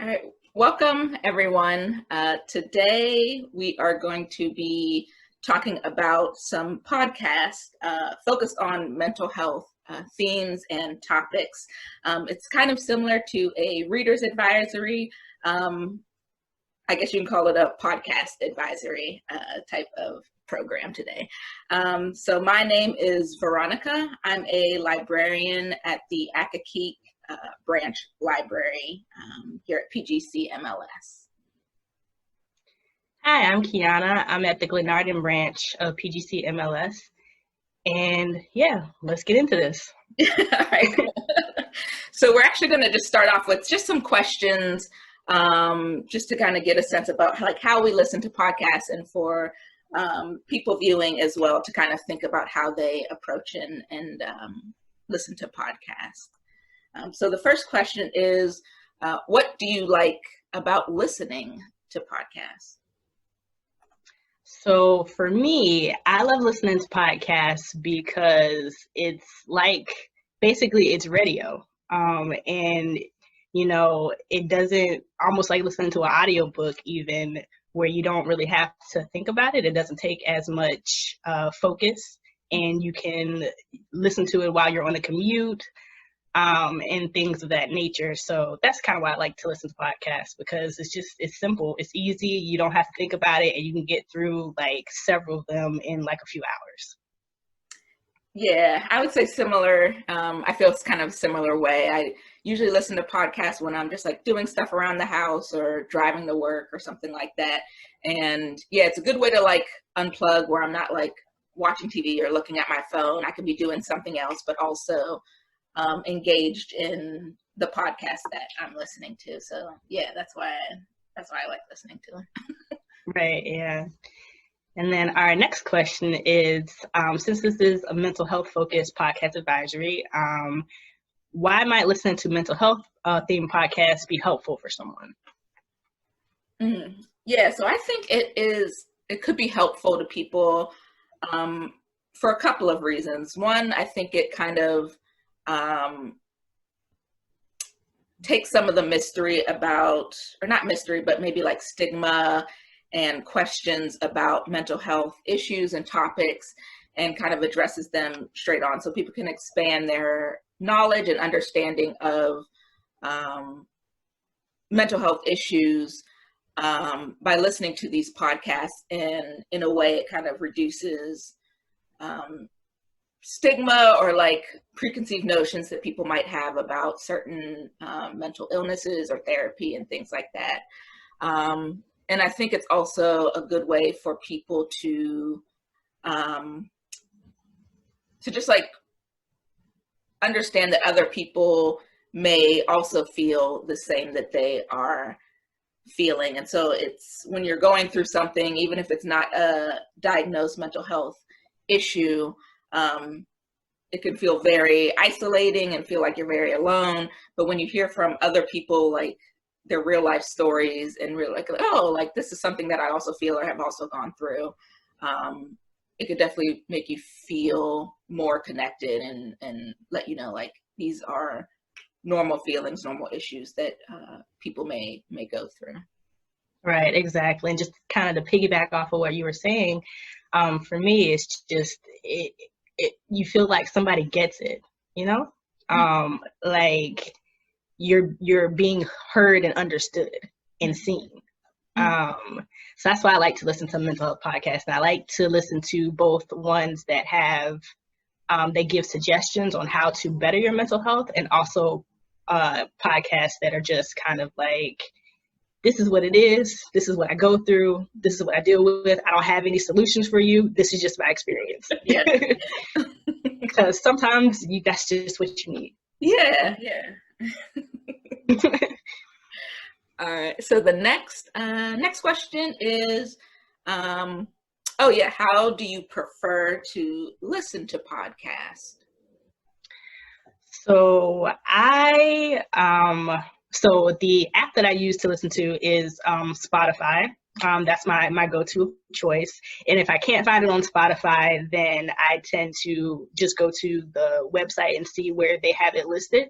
All right, welcome everyone. Today we are going to be talking about some podcasts focused on mental health themes and topics. It's kind of similar to a reader's advisory. I guess you can call it a podcast advisory type of program today. So my name is Veronica. I'm a librarian at the Accokeek branch library here at PGCMLS. Hi, I'm Kiana. I'm at the Glenarden branch of PGCMLS. And yeah, let's get into this. All right. So we're actually going to just start off with just some questions just to kind of get a sense about like how we listen to podcasts, and for people viewing as well to kind of think about how they approach and listen to podcasts. So the first question is, what do you like about listening to podcasts? So for me, I love listening to podcasts because it's like, basically it's radio. And, you know, it doesn't, almost like listening to an audiobook even, where you don't really have to think about it. It doesn't take as much focus, and you can listen to it while you're on a commute. And things of that nature. So that's kind of why I like to listen to podcasts, because it's simple, it's easy, you don't have to think about it, and you can get through like several of them in like a few hours. Yeah, I would say similar. I feel it's kind of a similar way. I usually listen to podcasts when I'm just like doing stuff around the house or driving to work or something like that. And yeah, it's a good way to like unplug, where I'm not like watching TV or looking at my phone. I could be doing something else, but also engaged in the podcast that I'm listening to. So yeah, that's why I like listening to it. Right, yeah. And then our next question is, since this is a mental health focused podcast advisory, why might listening to mental health themed podcasts be helpful for someone? Yeah, so I think it could be helpful to people for a couple of reasons. One, I think it kind of take some of the mystery about, or not mystery, but maybe like stigma and questions about mental health issues and topics, and kind of addresses them straight on, so people can expand their knowledge and understanding of mental health issues by listening to these podcasts. And in a way, it kind of reduces stigma or like preconceived notions that people might have about certain mental illnesses or therapy and things like that. And I think it's also a good way for people to just like understand that other people may also feel the same that they are feeling. And so it's when you're going through something, even if it's not a diagnosed mental health issue, it can feel very isolating and feel like you're very alone. But when you hear from other people, like their real life stories, and really like, oh, like this is something that I also feel or have also gone through, it could definitely make you feel more connected and let you know like these are normal feelings, normal issues that people may go through. Right, exactly. And just kind of to piggyback off of what you were saying, for me, it's just you feel like somebody gets it, you know, like you're being heard and understood and seen. So that's why I like to listen to mental health podcasts. And I like to listen to both ones that have they give suggestions on how to better your mental health, and also podcasts that are just kind of like, this is what it is, this is what I go through, this is what I deal with, I don't have any solutions for you, this is just my experience. Yeah. Because sometimes that's just what you need. Yeah. All right, so the next question is, how do you prefer to listen to podcasts? So so the app that I use to listen to is Spotify. That's my go-to choice. And if I can't find it on Spotify, then I tend to just go to the website and see where they have it listed.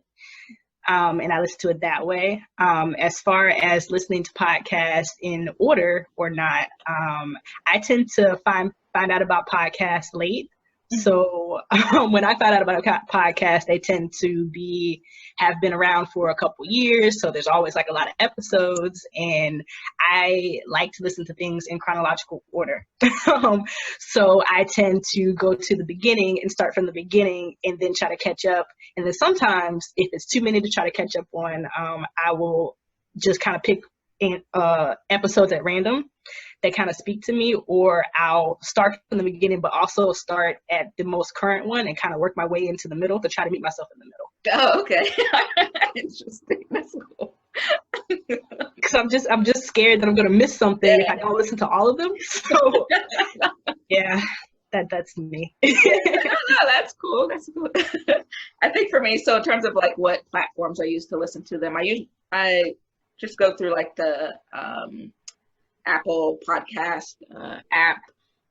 and I listen to it that way. As far as listening to podcasts in order or not, I tend to find out about podcasts late. So when I find out about a podcast, they tend to have been around for a couple years. So there's always like a lot of episodes, and I like to listen to things in chronological order. So I tend to go to the beginning and start from the beginning and then try to catch up. And then sometimes if it's too many to try to catch up on, I will just kind of pick episodes at random that kind of speak to me, or I'll start from the beginning, but also start at the most current one and kind of work my way into the middle to try to meet myself in the middle. Oh, okay. Interesting. That's cool. Because I'm just scared that I'm gonna miss something if I don't listen to all of them. So yeah, that's me. No, that's cool. That's cool. I think for me, so in terms of like what platforms I use to listen to them, I just go through like the Apple podcast app,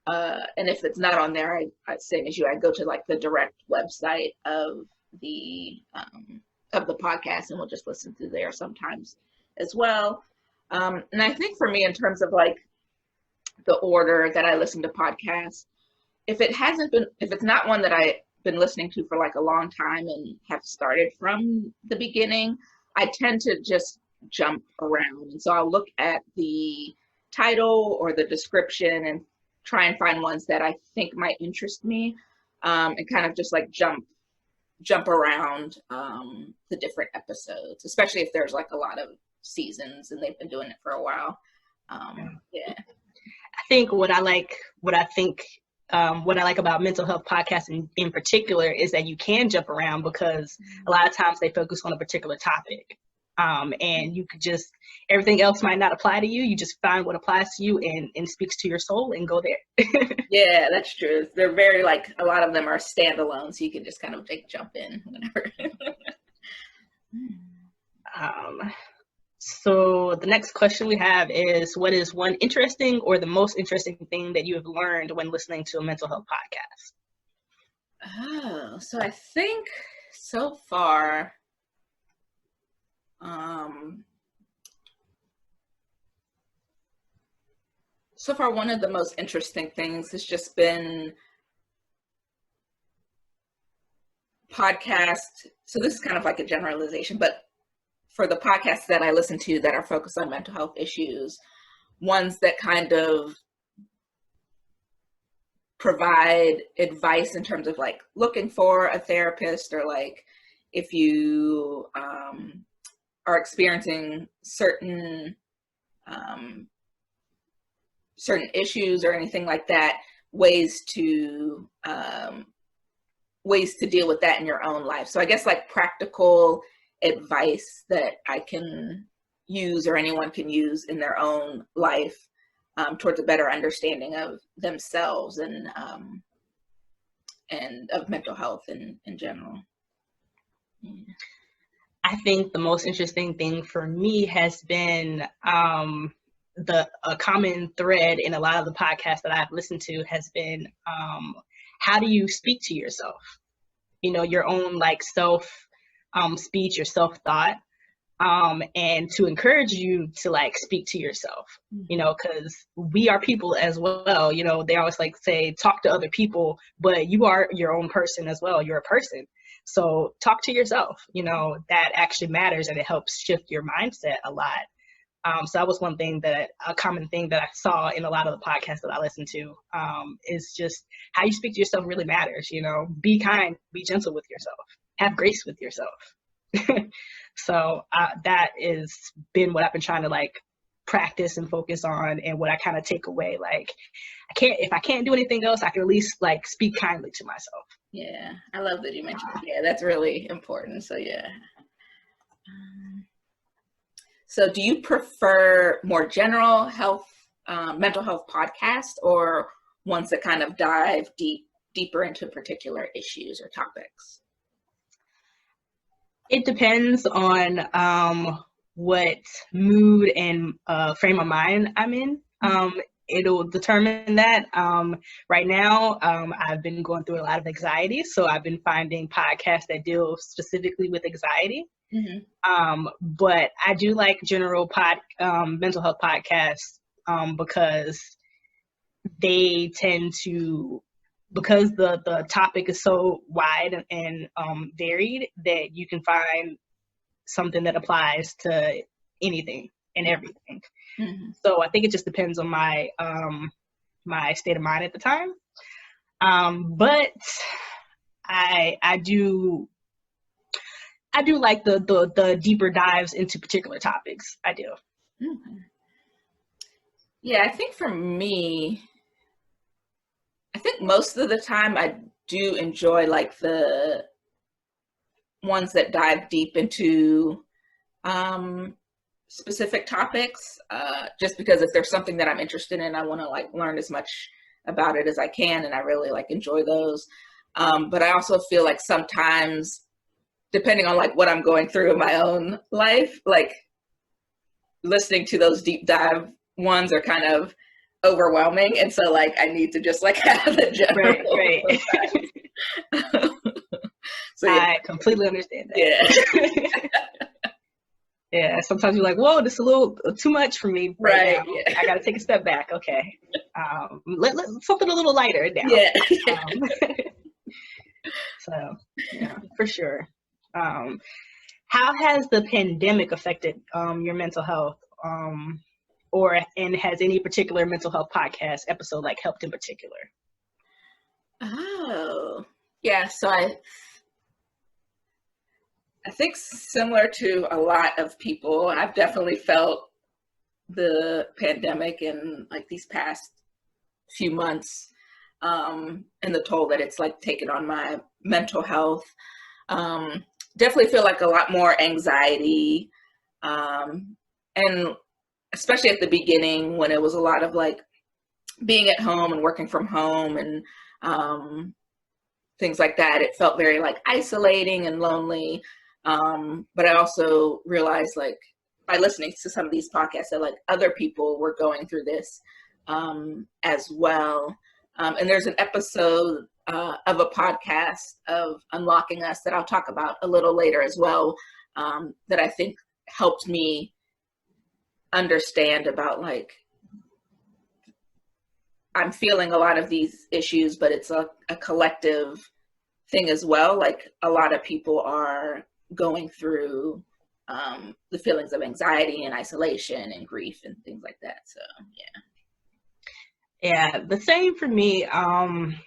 and if it's not on there, I same as you, I go to like the direct website of the podcast, and we'll just listen through there sometimes as well. And I think for me, in terms of like the order that I listen to podcasts, if it's not one that I've been listening to for like a long time and have started from the beginning, I tend to just jump around. And so I'll look at the title or the description and try and find ones that I think might interest me, and kind of just like jump around the different episodes, especially if there's like a lot of seasons and they've been doing it for a while. Yeah. I think what I like about mental health podcasts in particular is that you can jump around, because a lot of times they focus on a particular topic. And you could just, everything else might not apply to you. You just find what applies to you and speaks to your soul and go there. Yeah, that's true. They're very like, a lot of them are standalone, so you can just kind of jump in whenever. So the next question we have is, what is one interesting or the most interesting thing that you have learned when listening to a mental health podcast? Oh, so I think so far, one of the most interesting things has just been podcasts. So this is kind of like a generalization, but for the podcasts that I listen to that are focused on mental health issues, ones that kind of provide advice in terms of like looking for a therapist, or like if you are experiencing certain issues or anything like that, ways to deal with that in your own life. So I guess like practical advice that I can use or anyone can use in their own life, towards a better understanding of themselves and of mental health in general. Yeah. I think the most interesting thing for me has been a common thread in a lot of the podcasts that I've listened to has been, how do you speak to yourself? You know, your own like self speech, your self-thought, and to encourage you to like speak to yourself, you know, because we are people as well. You know, they always like say, talk to other people, but you are your own person as well. You're a person. So talk to yourself, you know, that actually matters, and it helps shift your mindset a lot. So that was a common thing that I saw in a lot of the podcasts that I listen to, is just how you speak to yourself really matters. You know, be kind, be gentle with yourself, have grace with yourself. So that has been what I've been trying to like practice and focus on, and what I kind of take away. Like, if I can't do anything else, I can at least like speak kindly to myself. Yeah, I love that you mentioned that. Yeah, that's really important. So yeah. So do you prefer more general health, mental health podcasts, or ones that kind of dive deeper into particular issues or topics? It depends on what mood and frame of mind I'm in. it'll determine that. Right now, I've been going through a lot of anxiety, so I've been finding podcasts that deal specifically with anxiety. But I do like general mental health podcasts because they tend to, because the topic is so wide and varied, that you can find something that applies to anything and everything. So I think it just depends on my my state of mind at the time. But I do like the deeper dives into particular topics. I do. Yeah, I think for me, I think most of the time I do enjoy like the ones that dive deep into specific topics, just because if there's something that I'm interested in, I want to like learn as much about it as I can, and I really like enjoy those. But I also feel like sometimes, depending on like what I'm going through in my own life, like listening to those deep dive ones are kind of overwhelming, and so like I need to just like have the general. Right. So yeah. I completely understand that. Yeah. Yeah, sometimes you're like, whoa, this is a little too much for me right now. Yeah. I got to take a step back. Okay. Let something a little lighter now. Yeah. So, yeah, for sure. How has the pandemic affected your mental health? And has any particular mental health podcast episode like helped in particular? Oh, yeah. So I think similar to a lot of people, I've definitely felt the pandemic in like these past few months, and the toll that it's like taken on my mental health. Definitely feel like a lot more anxiety, and especially at the beginning when it was a lot of like being at home and working from home and things like that. It felt very like isolating and lonely. But I also realized like by listening to some of these podcasts that like other people were going through this as well. And there's an episode of a podcast of Unlocking Us that I'll talk about a little later as well, that I think helped me understand about like, I'm feeling a lot of these issues, but it's a collective thing as well. Like a lot of people are going through the feelings of anxiety and isolation and grief and things like that. So yeah, the same for me. I'm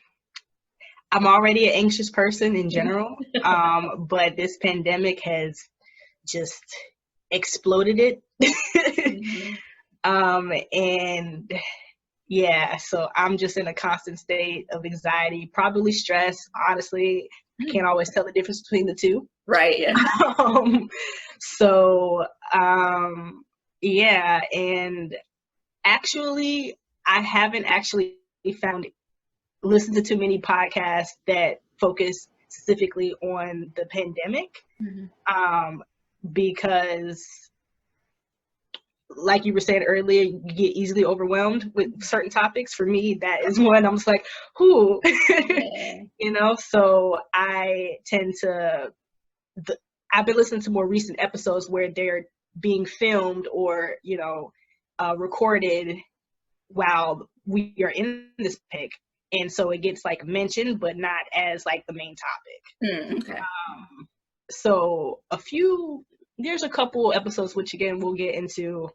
already an anxious person in general, but this pandemic has just exploded it. And yeah, so I'm just in a constant state of anxiety, probably stress. Honestly, I can't always tell the difference between the two. Right. Yeah. Yeah, and actually, I haven't actually listened to too many podcasts that focus specifically on the pandemic, because like you were saying earlier, you get easily overwhelmed with certain topics. For me, that is one I'm just like, who, you know, so I tend to, I've been listening to more recent episodes where they're being filmed or, you know, recorded while we are in this pick. And so it gets like mentioned, but not as like the main topic. Okay. So there's a couple episodes, which again, we'll get into,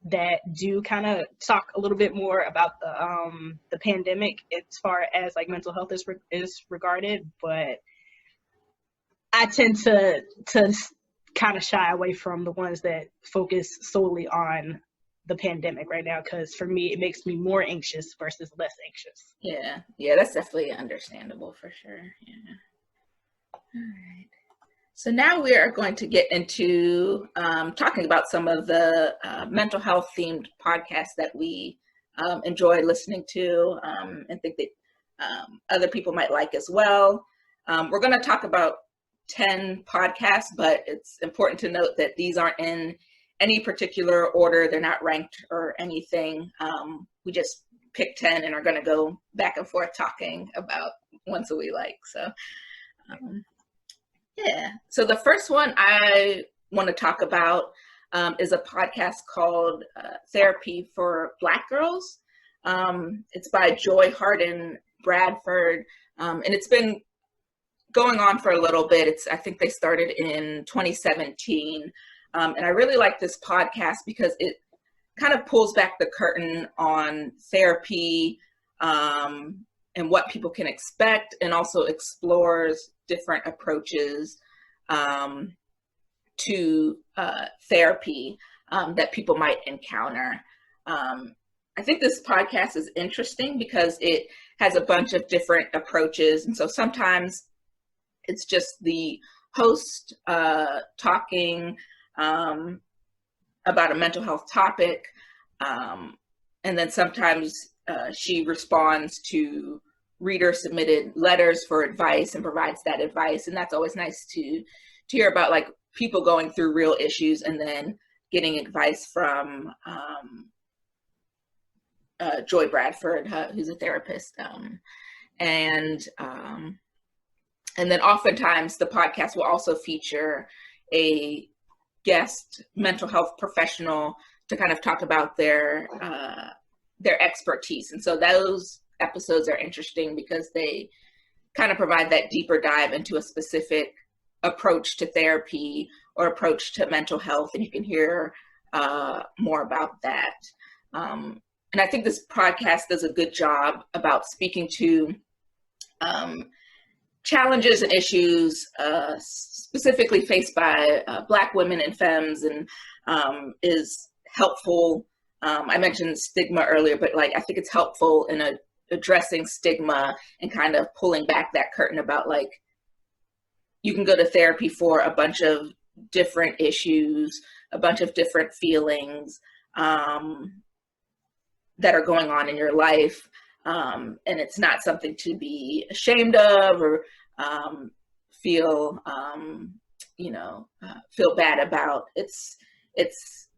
that do kind of talk a little bit more about the pandemic as far as like mental health is regarded, but I tend to kind of shy away from the ones that focus solely on the pandemic right now, because for me it makes me more anxious versus less anxious. Yeah, that's definitely understandable for sure. Yeah. All right. So now we are going to get into talking about some of the mental health themed podcasts that we enjoy listening to, and think that other people might like as well. We're going to talk about 10 podcasts, but it's important to note that these aren't in any particular order. They're not ranked or anything. We just pick 10 and are going to go back and forth talking about ones that we like. So, yeah. So the first one I want to talk about is a podcast called Therapy for Black Girls. It's by Joy Harden Bradford, and it's been going on for a little bit. I think they started in 2017, and I really like this podcast because it kind of pulls back the curtain on therapy and what people can expect, and also explores different approaches to therapy that people might encounter. I think this podcast is interesting because it has a bunch of different approaches. And so sometimes it's just the host talking about a mental health topic. And then sometimes she responds to reader submitted letters for advice and provides that advice. And that's always nice to hear about, like, people going through real issues and then getting advice from Joy Bradford, who's a therapist. And then oftentimes the podcast will also feature a guest mental health professional to kind of talk about their expertise. And so those episodes are interesting because they kind of provide that deeper dive into a specific approach to therapy or approach to mental health, and you can hear more about that. And I think this podcast does a good job about speaking to challenges and issues specifically faced by Black women and femmes, and is helpful. I mentioned stigma earlier, but like I think it's helpful in addressing stigma and kind of pulling back that curtain about, like, you can go to therapy for a bunch of different issues, a bunch of different feelings that are going on in your life. And it's not something to be ashamed of or feel bad about. It's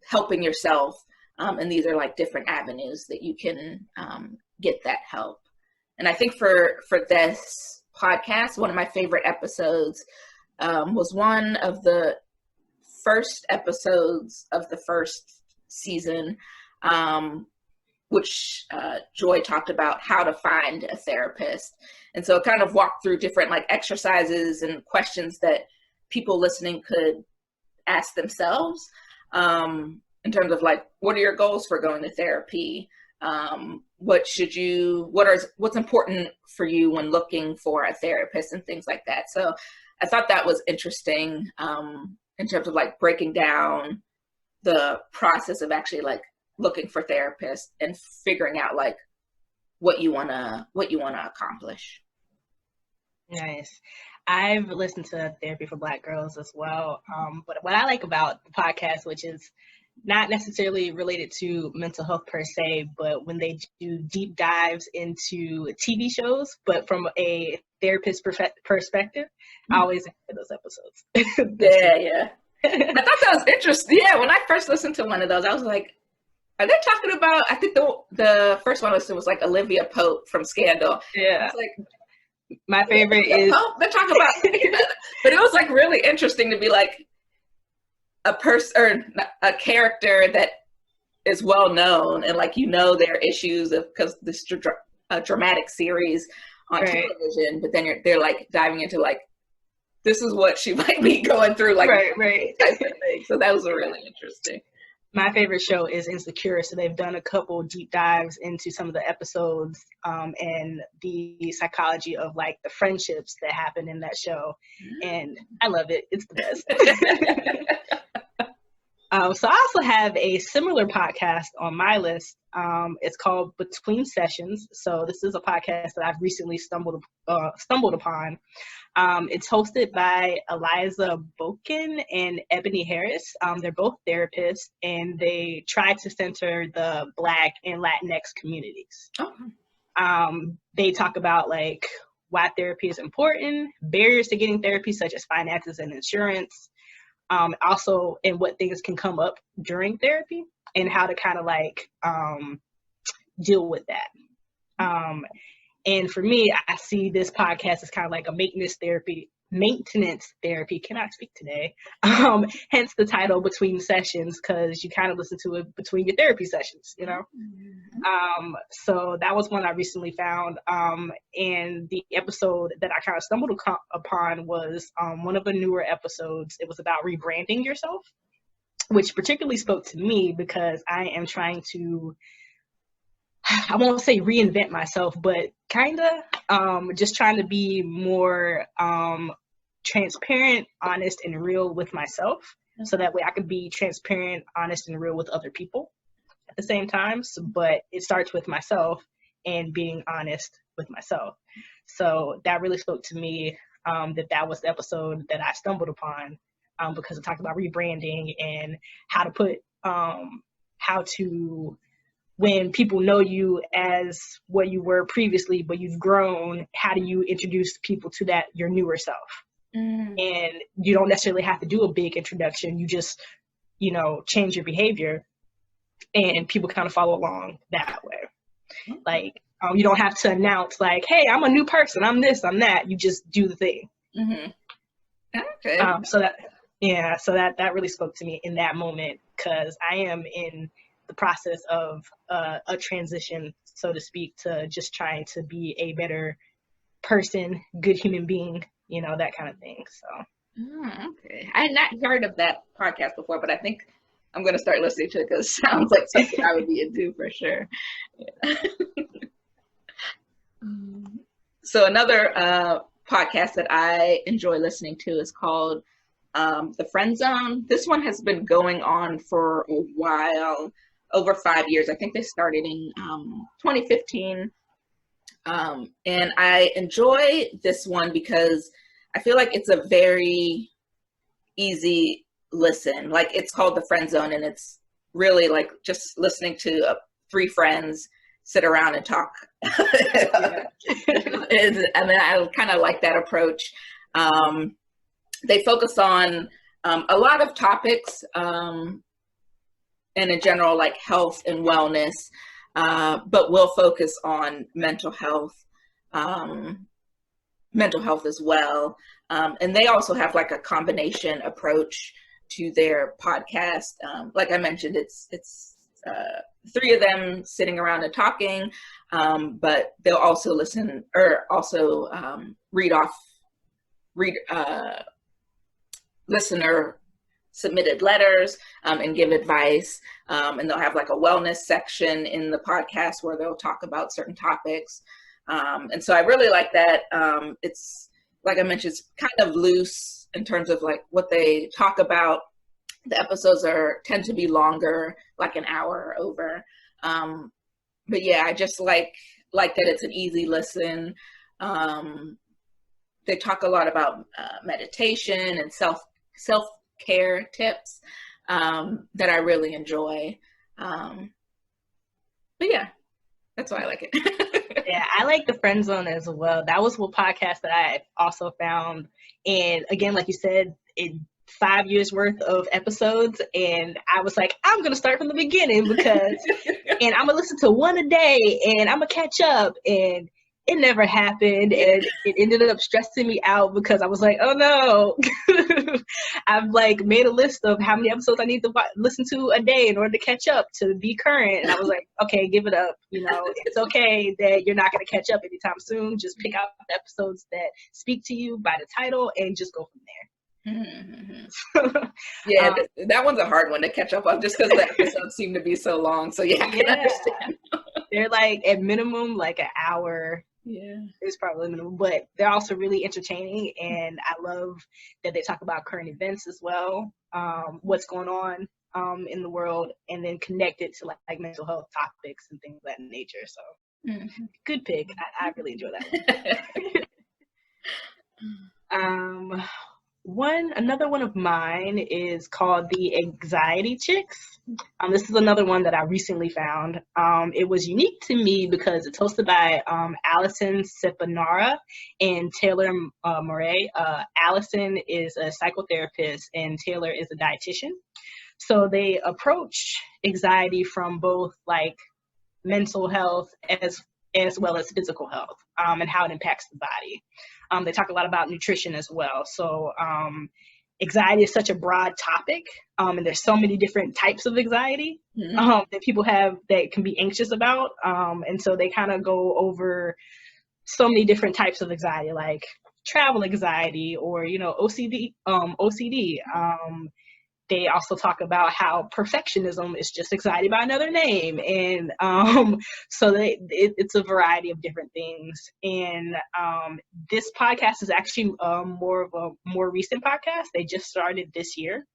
helping yourself. And these are like different avenues that you can get that help. And I think for this podcast, one of my favorite episodes was one of the first episodes of the first season, which Joy talked about how to find a therapist. And so it kind of walked through different like exercises and questions that people listening could ask themselves in terms of like, what are your goals for going to therapy? What's important for you when looking for a therapist and things like that. So I thought that was interesting in terms of like breaking down the process of actually like looking for therapists and figuring out like what you want to accomplish. Nice. I've listened to Therapy for Black Girls as well. But what I like about the podcast, which is not necessarily related to mental health per se, but when they do deep dives into TV shows, but from a therapist perspective, I always enjoy those episodes. Yeah. I thought that was interesting. Yeah, when I first listened to one of those, I was like, are they talking about, I think the first one I listened was like Olivia Pope from Scandal. Yeah. I was like, my favorite is they're talking about but it was like really interesting to be like a person or a character that is well known and like their issues because this dramatic series on television, but then they're like diving into like this is what she might be going through, like right. type of thing. So that was really interesting. My favorite show is Insecure, so they've done a couple deep dives into some of the episodes and the psychology of like the friendships that happen in that show, and I love it. It's the best. So I also have a similar podcast on my list. It's called Between Sessions. So this is a podcast that I've recently stumbled upon. It's hosted by Eliza Boken and Ebony Harris. They're both therapists, and they try to center the Black and Latinx communities. They talk about like why therapy is important, barriers to getting therapy such as finances and insurance, also in what things can come up during therapy and how to kind of like deal with that. And for me, I see this podcast as kind of like a maintenance therapy. Cannot speak today. Hence the title Between Sessions, because you kind of listen to it between your therapy sessions, you know? So that was one I recently found. And the episode that I kind of stumbled upon was one of the newer episodes. It was about rebranding yourself, which particularly spoke to me because I am trying to, I won't say reinvent myself, but kind of just trying to be more transparent, honest, and real with myself. So that way I could be transparent, honest, and real with other people at the same time. But it starts with myself and being honest with myself. So that really spoke to me, that was the episode that I stumbled upon, because it talked about rebranding and how to put, when people know you as what you were previously, but you've grown, how do you introduce people to that, your newer self? And you don't necessarily have to do a big introduction. You just, change your behavior and people kind of follow along that way. Like, you don't have to announce like, hey, I'm a new person. I'm this, I'm that. You just do the thing. Okay. So that really spoke to me in that moment, because I am in the process of a transition, so to speak, to just trying to be a better person, good human being, that kind of thing. So. Okay. I had not heard of that podcast before, but I think I'm going to start listening to it because it sounds like something I would be into for sure. Yeah. So another podcast that I enjoy listening to is called The Friend Zone. This one has been going on for a while, over 5 years. I think they started in 2015. And I enjoy this one because I feel like it's a very easy listen. Like, it's called The Friend Zone, and it's really like just listening to 3 friends sit around and talk. And I kind of like that approach. They focus on a lot of topics, and in general, like health and wellness, but we'll focus on mental health as well. And they also have like a combination approach to their podcast. Like I mentioned, it's 3 of them sitting around and talking, but they'll also listen or also read listener submitted letters and give advice, and they'll have like a wellness section in the podcast where they'll talk about certain topics, and so I really like that. It's like I mentioned, it's kind of loose in terms of like what they talk about. The episodes tend to be longer, like an hour or over, but yeah, I just like that it's an easy listen. They talk a lot about meditation and self-care tips that I really enjoy. But yeah, that's why I like it. Yeah, I like the Friend Zone as well. That was one podcast that I also found. And again, like you said, 5 years worth of episodes. And I was like, I'm going to start from the beginning and I'm going to listen to one a day and I'm going to catch up. And it never happened, and it ended up stressing me out because I was like, oh no. I've like made a list of how many episodes I need to listen to a day in order to catch up, to be current. And I was like, okay, give it up. It's okay that you're not going to catch up anytime soon. Just pick out the episodes that speak to you by the title and just go from there. Yeah, that one's a hard one to catch up on just because the episodes seem to be so long. So yeah, I can understand. They're like at minimum like an hour. Yeah, it's probably minimum, but they're also really entertaining, and I love that they talk about current events as well, what's going on in the world, and then connect it to like mental health topics and things of that nature. So good pick. I really enjoy that one. Another one of mine is called The Anxiety Chicks. This is another one that I recently found. It was unique to me because it's hosted by Allison Sepanara and Taylor Moray. Allison is a psychotherapist and Taylor is a dietitian. So they approach anxiety from both like mental health as well as physical health, and how it impacts the body. They talk a lot about nutrition as well. So anxiety is such a broad topic, and there's so many different types of anxiety that people have that can be anxious about. And so they kind of go over so many different types of anxiety, like travel anxiety or, OCD. They also talk about how perfectionism is just anxiety by another name. And so it's a variety of different things. And this podcast is actually more of a more recent podcast. They just started this year,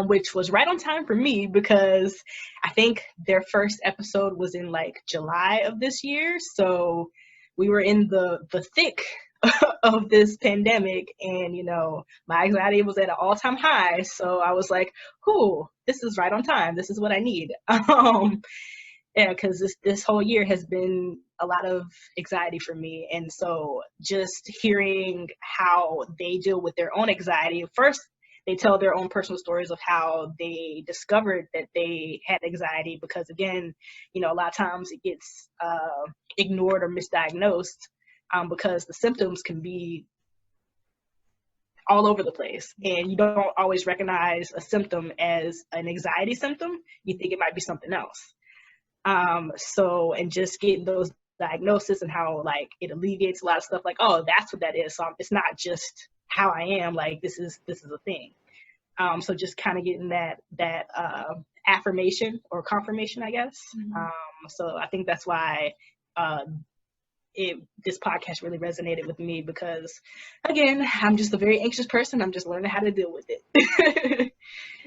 which was right on time for me because I think their first episode was in like July of this year. So we were in the thick of this pandemic, and my anxiety was at an all-time high. So I was like, "Cool, this is right on time. This is what I need." Because this whole year has been a lot of anxiety for me, and so just hearing how they deal with their own anxiety. First, they tell their own personal stories of how they discovered that they had anxiety, because again, a lot of times it gets ignored or misdiagnosed. Because the symptoms can be all over the place, and you don't always recognize a symptom as an anxiety symptom. You think it might be something else. And just getting those diagnoses and how like it alleviates a lot of stuff. Like, oh, that's what that is. So it's not just how I am. Like this is a thing. So just kind of getting that affirmation or confirmation, I guess. So I think that's why. This podcast really resonated with me because, again, I'm just a very anxious person. I'm just learning how to deal with it.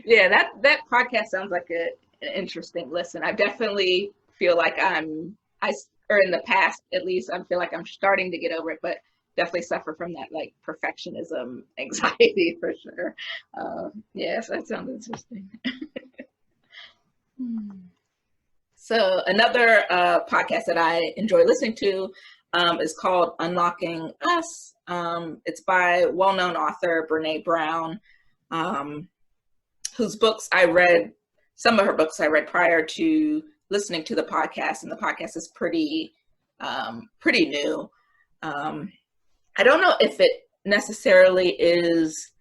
Yeah, that podcast sounds like an interesting listen. I definitely feel like or in the past at least, I feel like I'm starting to get over it, but definitely suffer from that like perfectionism anxiety for sure. Yes, that sounds interesting. So another podcast that I enjoy listening to is called Unlocking Us. It's by well-known author Brene Brown, whose books I read, some of her books I read prior to listening to the podcast, and the podcast is pretty new. I don't know if it necessarily is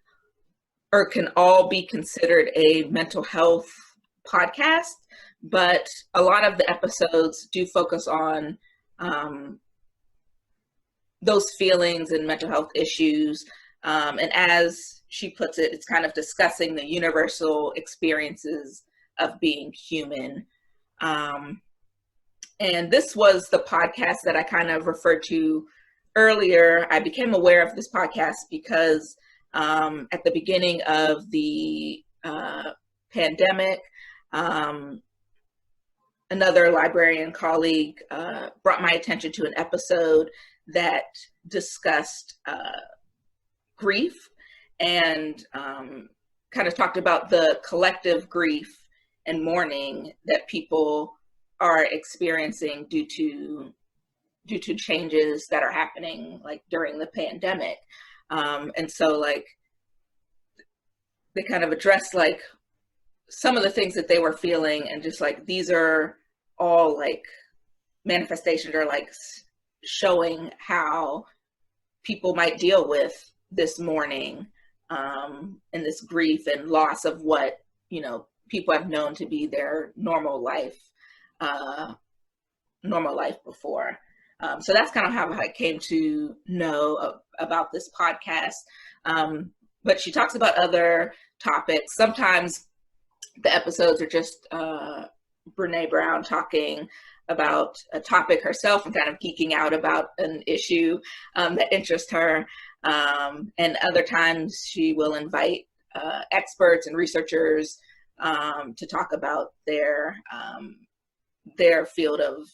or can all be considered a mental health podcast, but a lot of the episodes do focus on those feelings and mental health issues. And as she puts it, it's kind of discussing the universal experiences of being human. And this was the podcast that I kind of referred to earlier. I became aware of this podcast because at the beginning of the pandemic, another librarian colleague brought my attention to an episode that discussed grief and kind of talked about the collective grief and mourning that people are experiencing due to changes that are happening like during the pandemic. And so like they kind of addressed like some of the things that they were feeling, and just like these are all like manifestations or like showing how people might deal with this mourning and this grief and loss of what people have known to be their normal life before. So that's kind of how I came to know about this podcast. But she talks about other topics. Sometimes the episodes are just Brene Brown talking about a topic herself and kind of geeking out about an issue that interests her. And other times she will invite experts and researchers to talk about their field of,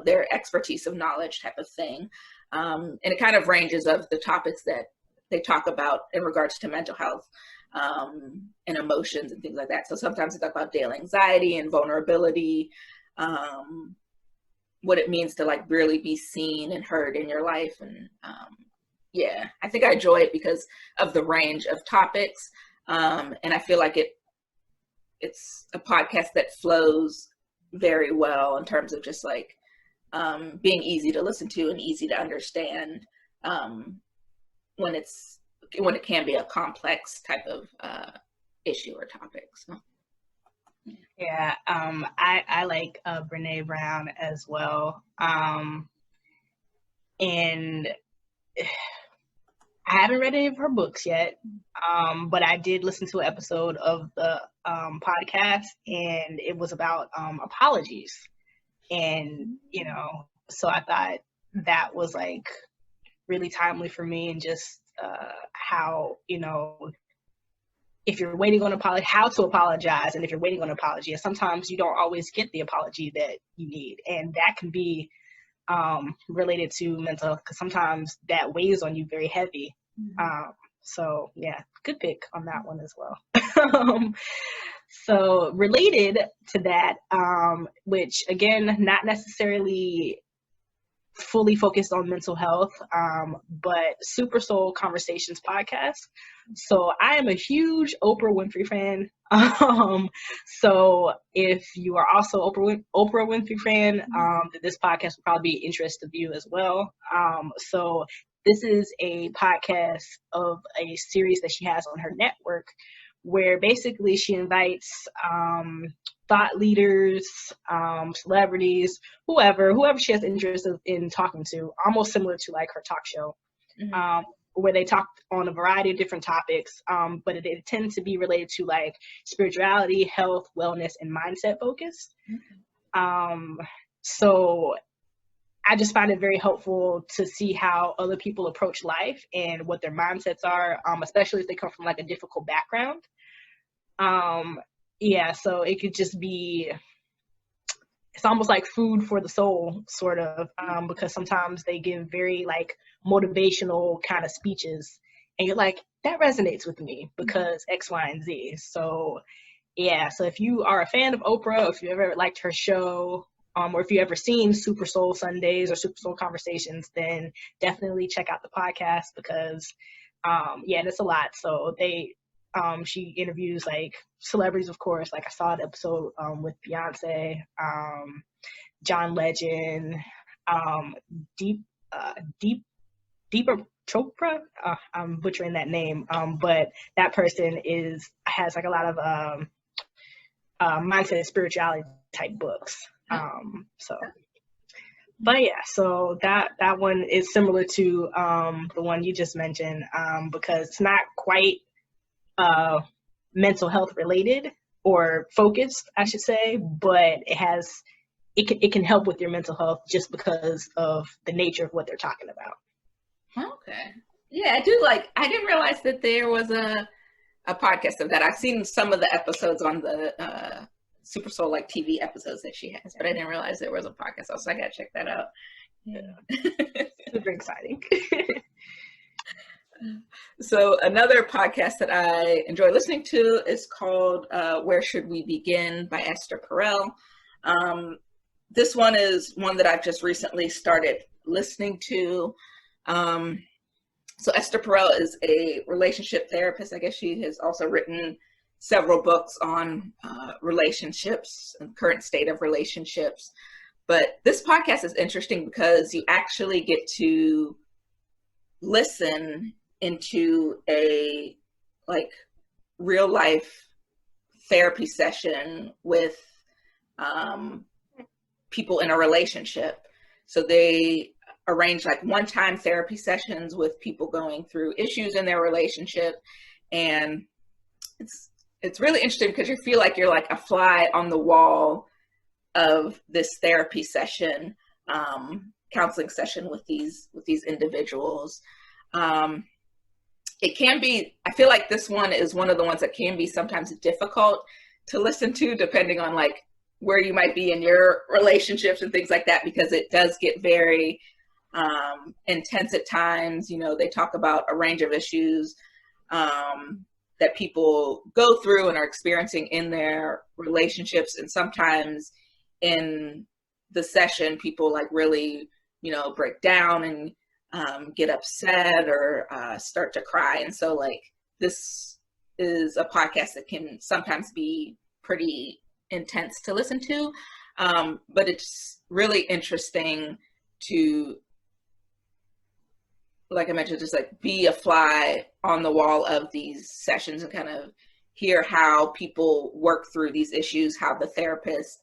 their expertise of knowledge type of thing. And it kind of ranges of the topics that they talk about in regards to mental health and emotions and things like that. So sometimes they talk about daily anxiety and vulnerability, what it means to like really be seen and heard in your life. And yeah, I think I enjoy it because of the range of topics. And I feel like it's a podcast that flows very well in terms of just like being easy to listen to and easy to understand when it can be a complex type of issue or topic. So. Yeah, I like Brene Brown as well, and I haven't read any of her books yet, but I did listen to an episode of the podcast, and it was about apologies. And, you know, so I thought that was like really timely for me, and just how, you know, if you're waiting on an apology, how to apologize. And if you're waiting on an apology, and sometimes you don't always get the apology that you need. And that can be related to mental health, because sometimes that weighs on you very heavy. So yeah, good pick on that one as well. So related to that, which again, not necessarily fully focused on mental health, but Super Soul Conversations podcast. So I am a huge Oprah Winfrey fan. So if you are also Oprah Winfrey fan, then this podcast will probably be interest to you as well. So this is a podcast of a series that she has on her network, where basically she invites thought leaders, celebrities, whoever she has interest in talking to, almost similar to like her talk show, where they talk on a variety of different topics, but it tends to be related to like spirituality, health, wellness, and mindset focus. So I just find it very helpful to see how other people approach life and what their mindsets are, especially if they come from like a difficult background. Yeah, so it could just be, it's almost like food for the soul, sort of, because sometimes they give very like motivational kind of speeches, and you're like, that resonates with me because X, Y, and Z. So yeah, so if you are a fan of Oprah, if you ever liked her show, or if you ever seen Super Soul Sundays or Super Soul Conversations, then definitely check out the podcast, because yeah, and it's a lot. So she interviews like celebrities, of course. Like I saw an episode with Beyonce, John Legend, Deepa Chopra. I'm butchering that name, but that person has like a lot of mindset and spirituality type books. But yeah, so that one is similar to the one you just mentioned, because it's not quite mental health related or focused, I should say, but it can help with your mental health just because of the nature of what they're talking about. Okay. Yeah, I didn't realize that there was a podcast of that. I've seen some of the episodes on the Super Soul like TV episodes that she has, but I didn't realize there was a podcast. So I gotta check that out. Yeah. Super exciting. So another podcast that I enjoy listening to is called Where Should We Begin by Esther Perel. This one is one that I've just recently started listening to. So Esther Perel is a relationship therapist. I guess she has also written several books on relationships and current state of relationships. But this podcast is interesting because you actually get to listen into a like real life therapy session with people in a relationship. So they arrange like one-time therapy sessions with people going through issues in their relationship, and it's really interesting because you feel like you're like a fly on the wall of this therapy session, counseling session with these individuals. It can be, I feel like this one is one of the ones that can be sometimes difficult to listen to, depending on like where you might be in your relationships and things like that, because it does get very intense at times. You know, they talk about a range of issues that people go through and are experiencing in their relationships. And sometimes in the session, people like really, you know, break down and get upset or start to cry. And so like this is a podcast that can sometimes be pretty intense to listen to, but it's really interesting to, like I mentioned, just like be a fly on the wall of these sessions and kind of hear how people work through these issues, how the therapist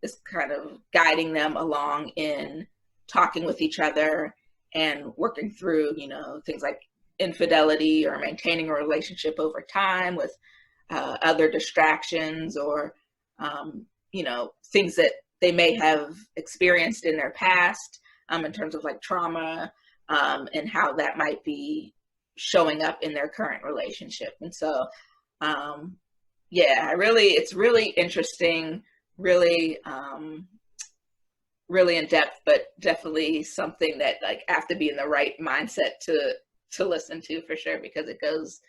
is kind of guiding them along in talking with each other and working through, you know, things like infidelity or maintaining a relationship over time with other distractions or, you know, things that they may have experienced in their past in terms of like trauma, and how that might be showing up in their current relationship. And so, yeah, it's really interesting, really, really in depth, but definitely something that like I have to be in the right mindset to listen to for sure, because it goes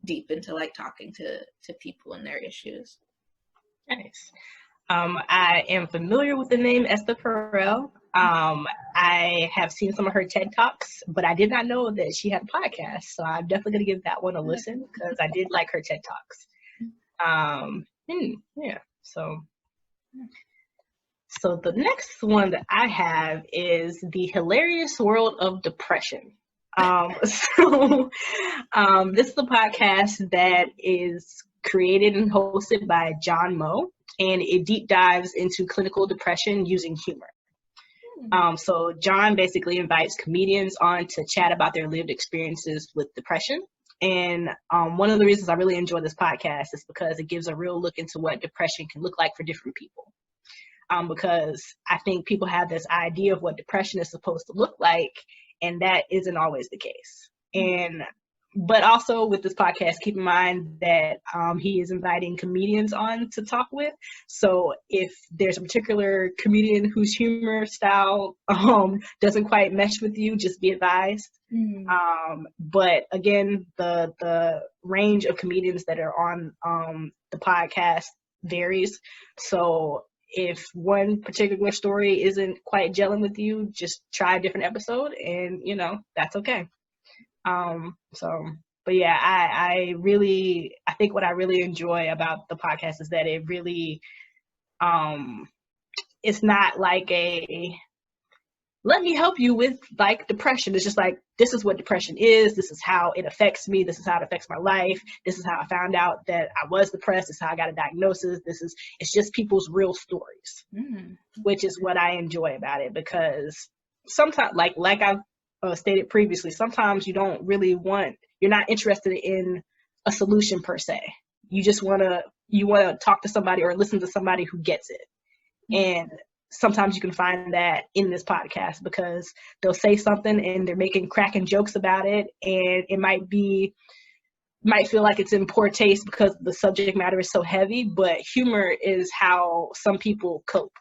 deep into like talking to people and their issues. Nice. I am familiar with the name Esther Perel. I have seen some of her TED Talks, but I did not know that she had a podcast. So I'm definitely going to give that one a listen because I did like her TED Talks. Yeah. So the next one that I have is The Hilarious World of Depression. This is a podcast that is created and hosted by John Moe, and it deep dives into clinical depression using humor. So John basically invites comedians on to chat about their lived experiences with depression. And one of the reasons I really enjoy this podcast is because it gives a real look into what depression can look like for different people. Because I think people have this idea of what depression is supposed to look like, and that isn't always the case. But also with this podcast, keep in mind that he is inviting comedians on to talk with. So if there's a particular comedian whose humor style doesn't quite mesh with you, just be advised. But again, the range of comedians that are on the podcast varies. So if one particular story isn't quite gelling with you, just try a different episode, and you know, that's okay. But yeah, I think what I really enjoy about the podcast is that it really, it's not like let me help you with like depression. It's just like, this is what depression is. This is how it affects me. This is how it affects my life. This is how I found out that I was depressed. This is how I got a diagnosis. It's just people's real stories, which is what I enjoy about it, because sometimes, like I've stated previously, sometimes you're not interested in a solution per se. You just want to talk to somebody or listen to somebody who gets it. And sometimes you can find that in this podcast, because they'll say something and they're making cracking jokes about it, and it might feel like it's in poor taste because the subject matter is so heavy, but humor is how some people cope.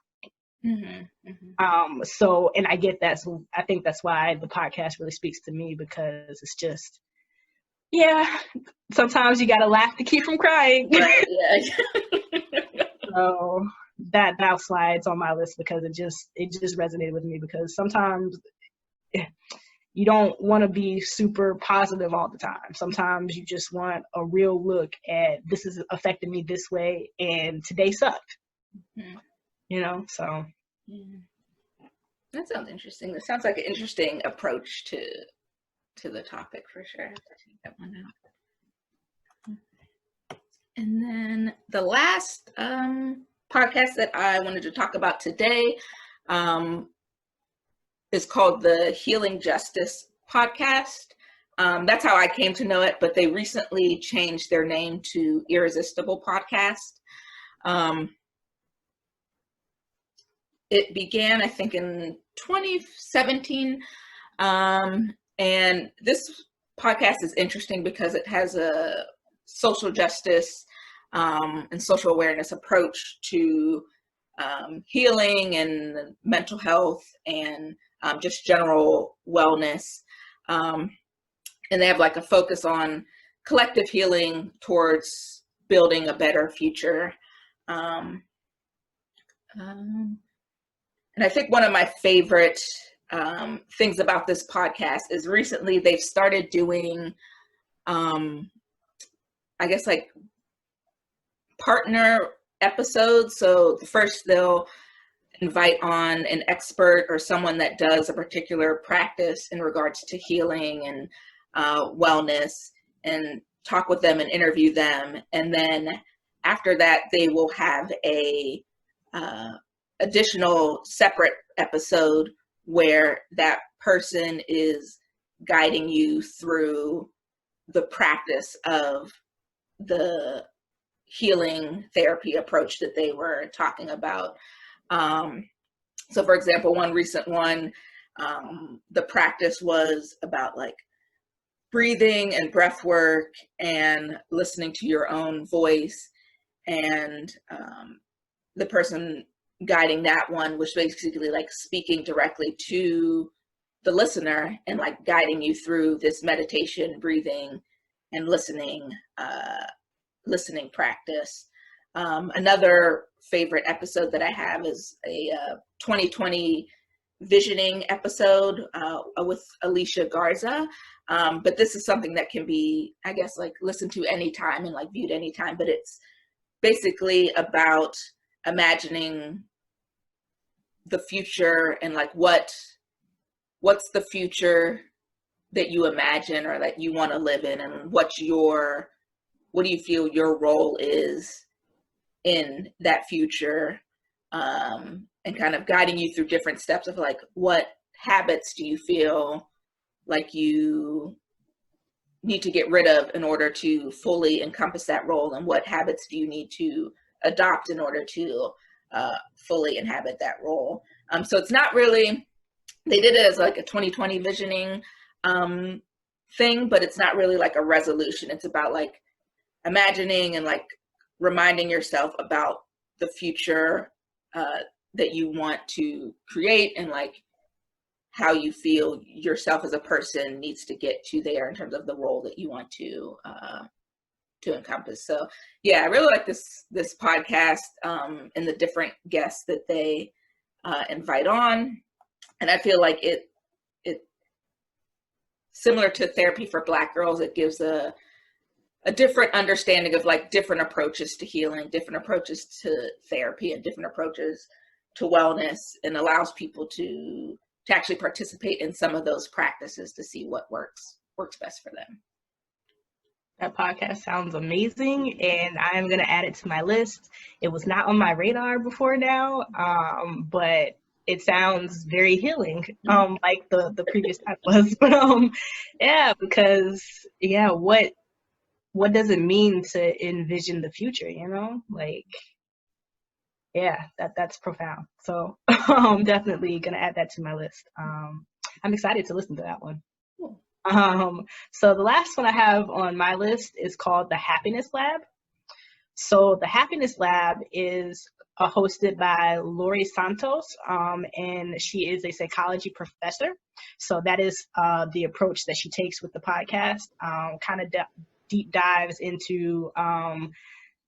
So, and I get that. So I think that's why the podcast really speaks to me, because it's just, yeah, sometimes you got to laugh to keep from crying. Right, yeah. So that now slides on my list because it just resonated with me, because sometimes you don't want to be super positive all the time. Sometimes you just want a real look at, this is affecting me this way, and today sucked. You know, so. That sounds interesting. That sounds like an interesting approach to the topic for sure. Take that one out. And then the last podcast that I wanted to talk about today is called the Healing Justice Podcast. That's how I came to know it, but they recently changed their name to Irresistible Podcast. It began, I think, in 2017. And this podcast is interesting because it has a social justice and social awareness approach to healing and mental health and just general wellness. And they have like a focus on collective healing towards building a better future. And I think one of my favorite things about this podcast is recently they've started doing, I guess, like partner episodes. So first they'll invite on an expert or someone that does a particular practice in regards to healing and wellness, and talk with them and interview them. And then after that, they will have a additional separate episode where that person is guiding you through the practice of the healing therapy approach that they were talking about. So for example, one recent one, the practice was about like breathing and breath work and listening to your own voice. And the person guiding that one was basically like speaking directly to the listener and like guiding you through this meditation, breathing, and listening practice. Another favorite episode that I have is a 2020 visioning episode with Alicia Garza. But this is something that can be, I guess, like listened to anytime and like viewed anytime, but it's basically about imagining the future and like what's the future that you imagine or that you want to live in, and what do you feel your role is in that future, and kind of guiding you through different steps of like, what habits do you feel like you need to get rid of in order to fully encompass that role, and what habits do you need to adopt in order to fully inhabit that role. So it's not really, they did it as like a 2020 visioning thing, but it's not really like a resolution. It's about like imagining and like reminding yourself about the future that you want to create, and like how you feel yourself as a person needs to get to there in terms of the role that you want to encompass. So yeah, I really like this podcast and the different guests that they invite on. And I feel like it similar to Therapy for Black Girls, it gives a different understanding of like different approaches to healing, different approaches to therapy, and different approaches to wellness, and allows people to actually participate in some of those practices to see what works best for them. That podcast sounds amazing, and I'm going to add it to my list. It was not on my radar before now, but it sounds very healing, like the previous time was. But yeah, because yeah, what does it mean to envision the future? You know, like yeah, that's profound. So I'm definitely going to add that to my list. I'm excited to listen to that one. Cool. So the last one I have on my list is called the Happiness Lab. So the Happiness Lab is hosted by Lori Santos, and she is a psychology professor. So that is the approach that she takes with the podcast, kind of deep dives into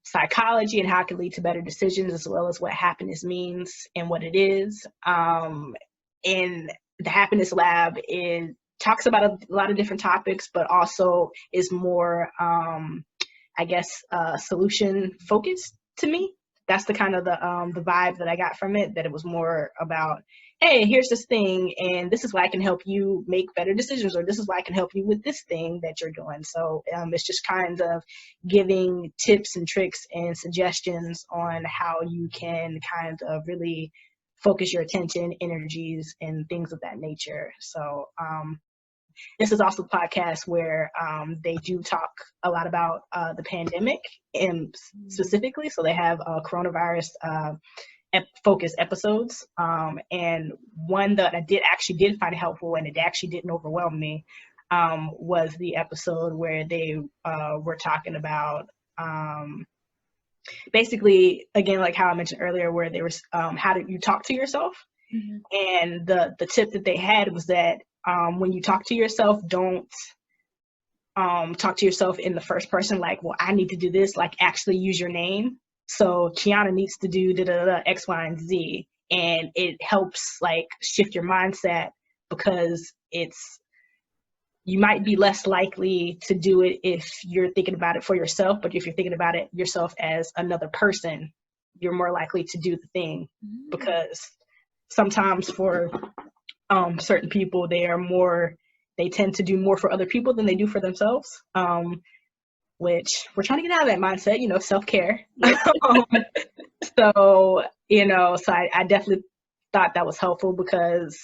psychology and how it can lead to better decisions, as well as what happiness means and what it is. And the Happiness Lab talks about a lot of different topics, but also is more, I guess, solution focused to me. That's the kind of the vibe that I got from it, that it was more about, hey, here's this thing, and this is why I can help you make better decisions, or this is why I can help you with this thing that you're doing. So it's just kind of giving tips and tricks and suggestions on how you can kind of really focus your attention, energies, and things of that nature. So this is also a podcast where they do talk a lot about the pandemic, and specifically, so they have coronavirus focused episodes. And one that I did find helpful, and it actually didn't overwhelm me, was the episode where they were talking about basically, again, like how I mentioned earlier, where there was how do you talk to yourself? Mm-hmm. And the tip that they had was that when you talk to yourself, don't talk to yourself in the first person, like, well, I need to do this, like actually use your name. So Kiana needs to do X, Y, and Z. And it helps like shift your mindset because you might be less likely to do it if you're thinking about it for yourself, but if you're thinking about it yourself as another person, you're more likely to do the thing. Because sometimes for certain people, they tend to do more for other people than they do for themselves, which we're trying to get out of that mindset, self-care. So, so I definitely thought that was helpful because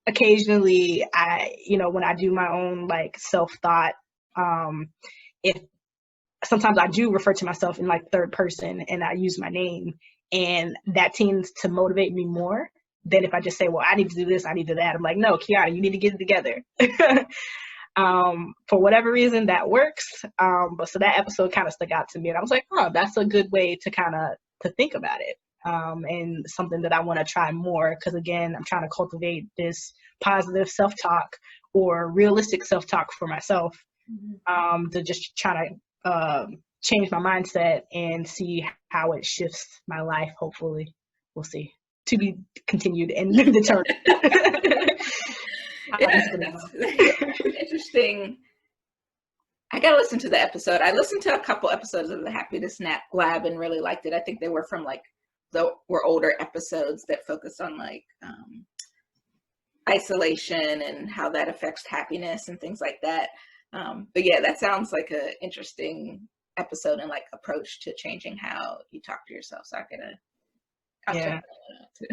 occasionally when I do my own like self-thought, if sometimes I do refer to myself in like third person and I use my name, and that tends to motivate me more than if I just say, well, I need to do this, I need to do that. I'm like, no, Kiara, you need to get it together. For whatever reason that works. But so that episode kind of stuck out to me, and I was like, oh, that's a good way to kind of to think about it. And something that I want to try more, because again, I'm trying to cultivate this positive self-talk or realistic self-talk for myself, to just try to change my mindset and see how it shifts my life. Hopefully, we'll see. To be continued and determined. Yeah, that's interesting. I gotta listen to the episode. I listened to a couple episodes of the Happiness Lab and really liked it. I think they were from like were older episodes that focused on like isolation and how that affects happiness and things like that. But yeah, that sounds like an interesting episode and like approach to changing how you talk to yourself. So I'll check that out too.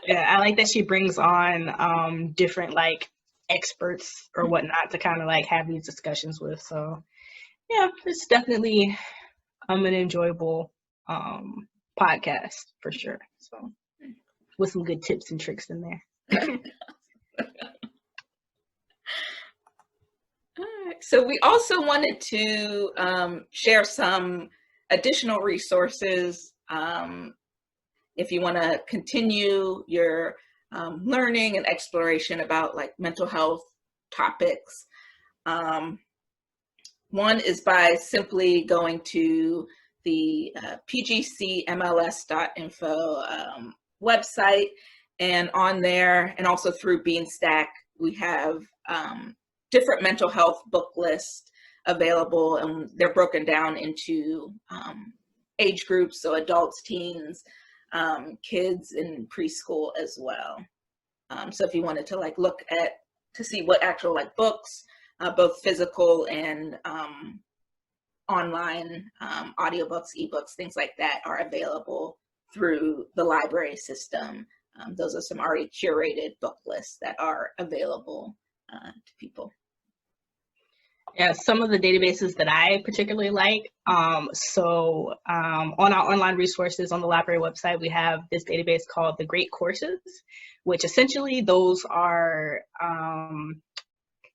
Yeah, I like that she brings on different like experts or whatnot to kind of like have these discussions with. So yeah, it's definitely an enjoyable podcast for sure. So with some good tips and tricks in there. All right. So we also wanted to share some additional resources if you want to continue your learning and exploration about like mental health topics. One is by simply going to the PGCMLS.info website, and on there, and also through Beanstack, we have different mental health book lists available, and they're broken down into age groups, so adults, teens, kids, and preschool as well. So if you wanted to like look at to see what actual like books, both physical and online audiobooks, ebooks, things like that are available through the library system. Those are some already curated book lists that are available to people. Yeah, some of the databases that I particularly like. So on our online resources on the library website, we have this database called the Great Courses, which essentially those are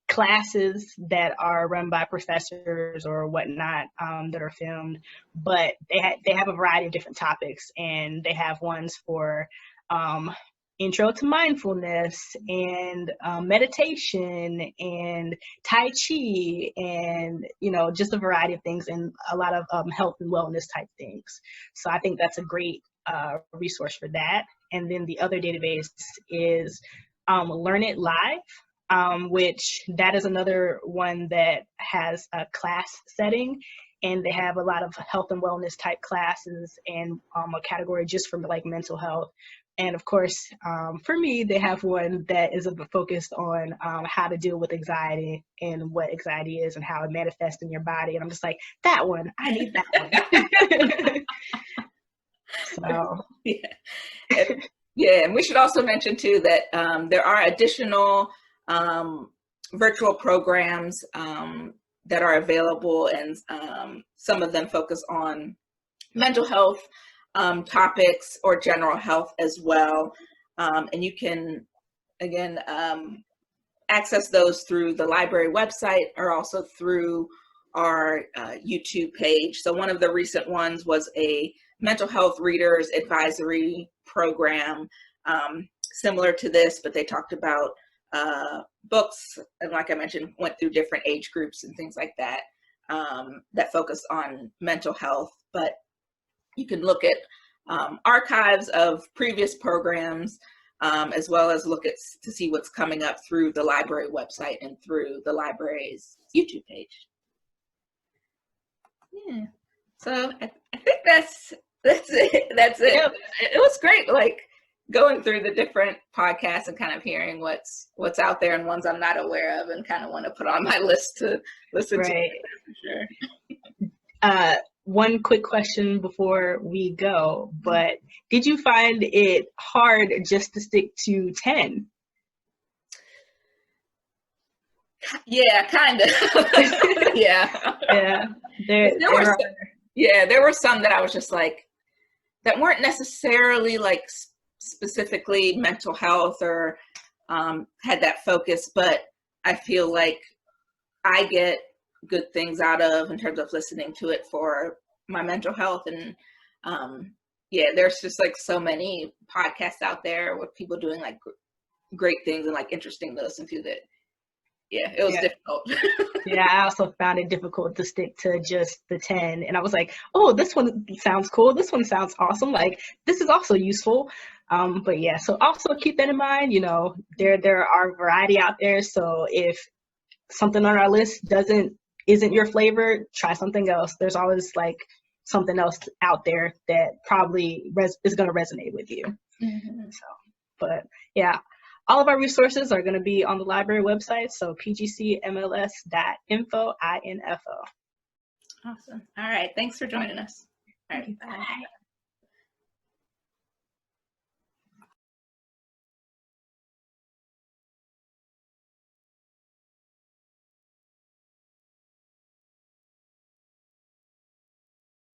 classes that are run by professors or whatnot, that are filmed, but they have a variety of different topics, and they have ones for intro to mindfulness and meditation and Tai Chi and just a variety of things, and a lot of health and wellness type things. So I think that's a great resource for that. And then the other database is Learn It Live, which that is another one that has a class setting, and they have a lot of health and wellness type classes, and a category just for like mental health. And of course, for me, they have one that is focused on how to deal with anxiety and what anxiety is and how it manifests in your body. And I'm just like, that one, I need that one. So yeah, and we should also mention too that there are additional virtual programs that are available, and some of them focus on mental health topics or general health as well. And you can, again, access those through the library website or also through our YouTube page. So one of the recent ones was a mental health readers advisory program, similar to this, but they talked about books, and like I mentioned, went through different age groups and things like that, that focus on mental health. But you can look at archives of previous programs, as well as look at to see what's coming up through the library website and through the library's YouTube page. Yeah, so I think that's it. That's it. Yep. It was great, like going through the different podcasts and kind of hearing what's out there and ones I'm not aware of and kind of want to put on my list to listen to. For sure. One quick question before we go, but did you find it hard just to stick to 10? Yeah, kind of. Yeah. Yeah. There were some that I was just like, that weren't necessarily like specifically mental health or had that focus, but I feel like I get good things out of in terms of listening to it for my mental health. And there's just like so many podcasts out there with people doing like great things and like interesting to listen to that. Yeah, it was difficult. Yeah, I also found it difficult to stick to just the 10. And I was like, oh, this one sounds cool. This one sounds awesome. Like, this is also useful. But yeah, so also keep that in mind. You know, there are variety out there. So if something on our list isn't your flavor, try something else. There's always like something else out there that probably is going to resonate with you. Mm-hmm. So, but yeah. All of our resources are going to be on the library website, so pgcmls.info. Awesome. All right. Thanks for joining us. All right. Bye.